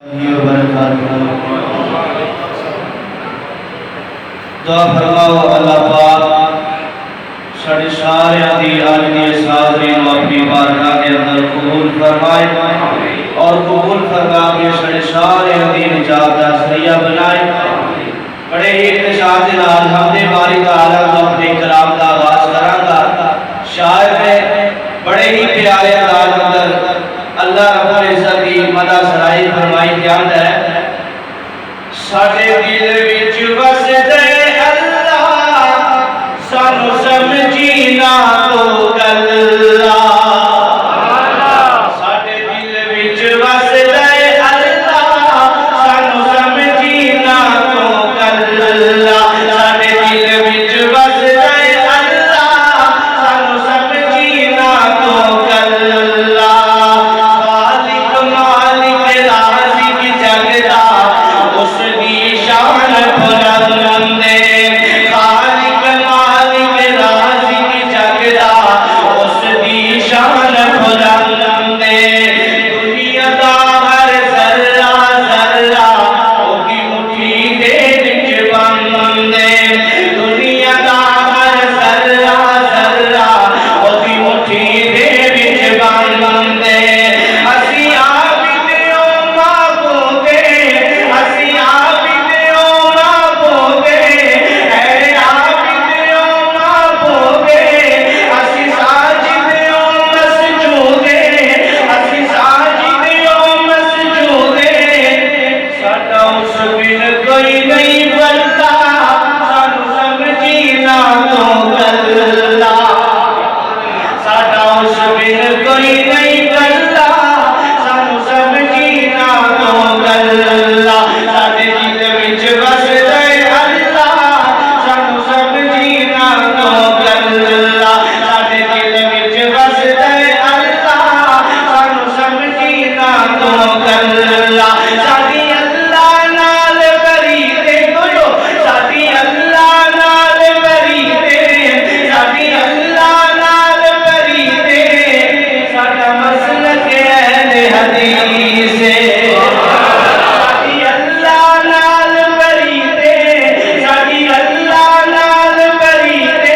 دعا فرماؤ اللہ پاک ساڑھے سارے دی آج دی حاضرین و اپنی بارگاہ کے اندر قبول فرمائے اور قبول فرما کے ساڑھے سارے دی نجات کا ذریعہ بنائے۔ بڑے ہی اختصار کے نال حمد باری تعالیٰ کو اپنے کلام کا آغاز کروں گا۔ شاعر نے بڑے ہی پیارے انداز اندر اللہ رب العزت کی مدح سرائی فرمائی جاند ہے۔ ساڈے دل وچ وسدے اللہ سانو سمجھینا تو گلا۔ ساڈے دل وچ وسدے اللہ سانو سمجھینا تو گلا۔ ساڈے دل وچ وسدے اللہ سانو سمجھینا تو گلا۔ خالق مالک رازق جگدا اس دی شان بلند ہے۔ خالق مالک رازق جگدا اس دی شان بلند ہے۔ دنیا دا ہر ذرہ ذرہ اوہی مٹھی دے وچ بند ہے۔ دنیا دا ہر ذرہ ذرہ اوہی مٹھی دے وچ بند ہے۔ اسی عابد او معبود اسی عابد او معبود اے عابد او معبود اسی ساجد او مسجود اسی ساجد او مسجود ساڈا اس بن کوئی نہیں بنتا سانو سمجھینا تو گلا۔ ساڈا اس بن کوئی نہیں بنتا سانو سمجھینا تو گلا۔ ساڈے دل وچ وسدے اللہ سانو سمجھینا تو گلا۔ ساڈے دل وچ وسدے اللہ سانو سمجھینا تو گلا۔ ساڈی اللہ نال بریتے بولو ساڈی اللہ نال بریتے ساڈی اللہ نال بریتے ساڈا مسلک اہل حدیث ہے۔ ساڈی اللہ نال بریتے ساڈی اللہ نال بریتے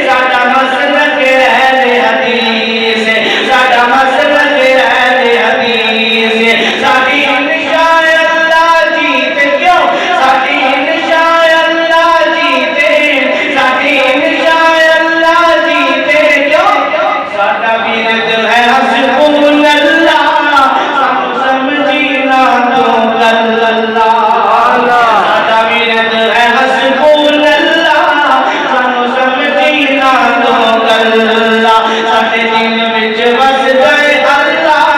ساڈا مسلک اہل حدیث ہے۔ ساڈا مسلک اہل حدیث ہے۔ ساڈی انشاء اللہ جیت کیوں ساڈی انشاء اللہ جیتے ساڈی انشاء اللہ جیتے کیوں ساڈا ورد ہے حسبون اللہ سانو سمجھینا تو گلا۔ ساڈا ورد ہے حسبون اللہ سانو سمجھینا تو گلا۔ ساڈے دل وچ وسدے اللہ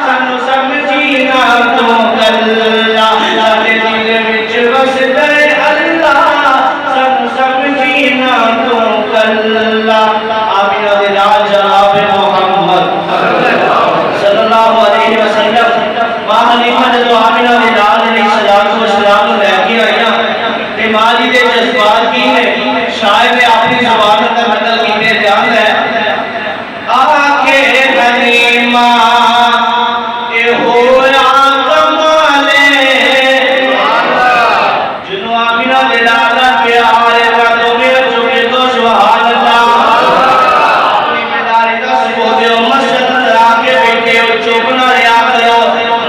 سانو سمجھینا تو گلا۔ ساڈے دل وچ وسدے اللہ سانو سمجھینا تو گلا۔ آمین دے نال جناب محمد صلی اللہ علیہ وسلم ماں حلیمہ جدو آمینہ دے نال علیہ السلام لے کے آئیاں تے ماں جی دے جذبات کی ہے شاعر نے اپنی زبان اندر نقل کیتے بیان ہے۔ آکھے حلیمہ اے ہویا کمالے جنو آمینہ دے نال پیار کردو میں چکے تو سبحان اللہ۔ اپنی بیداری دا ثبوت دیو مسجد اندر آ کے بیٹھے ہو چپ نہ رہیا کرو۔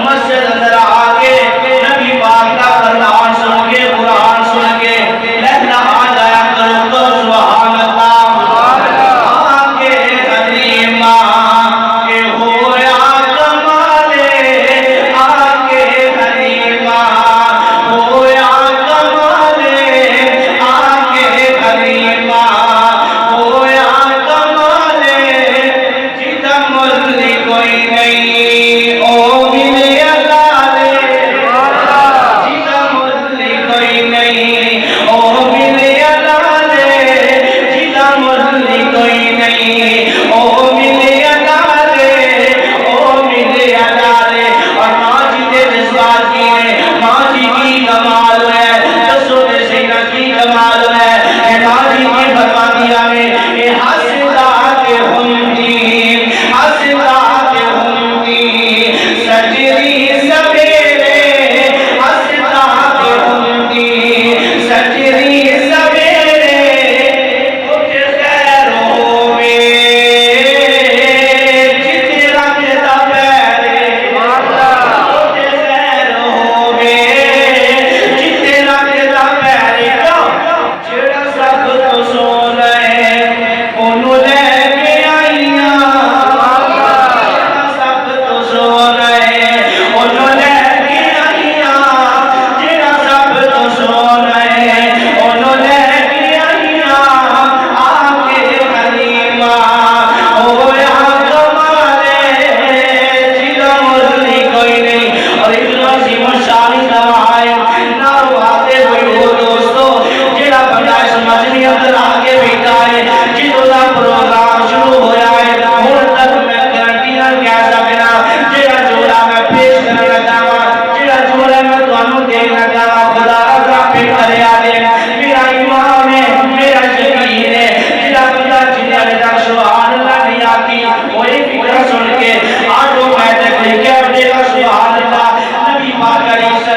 مسجد اندر آ کے نبی پاک کا فرمان سن کے قرآن سن کے لہنا آ جایا کرو تو سبحان اللہ۔ آکے حلیمہ اے ہویا کمالے آکے حلیمہ ہویا کمالے آکے حلیمہ ہویا کمالے جدا ملی کوئی نہیں او ملے لالے جدا ملی کوئی نہیں او ملے لالے جدا ملی کوئی نہیں او ملے لالے او ملے لالے۔ اور ماں جی دے جذبات کی ہے ماں جی کی کمال ہے دسو دے سینا کی کمال ہے۔ اے ماں جی کی فرما دیا میں اے حسدات ہم دین حسدات ہم دین سجری سویرے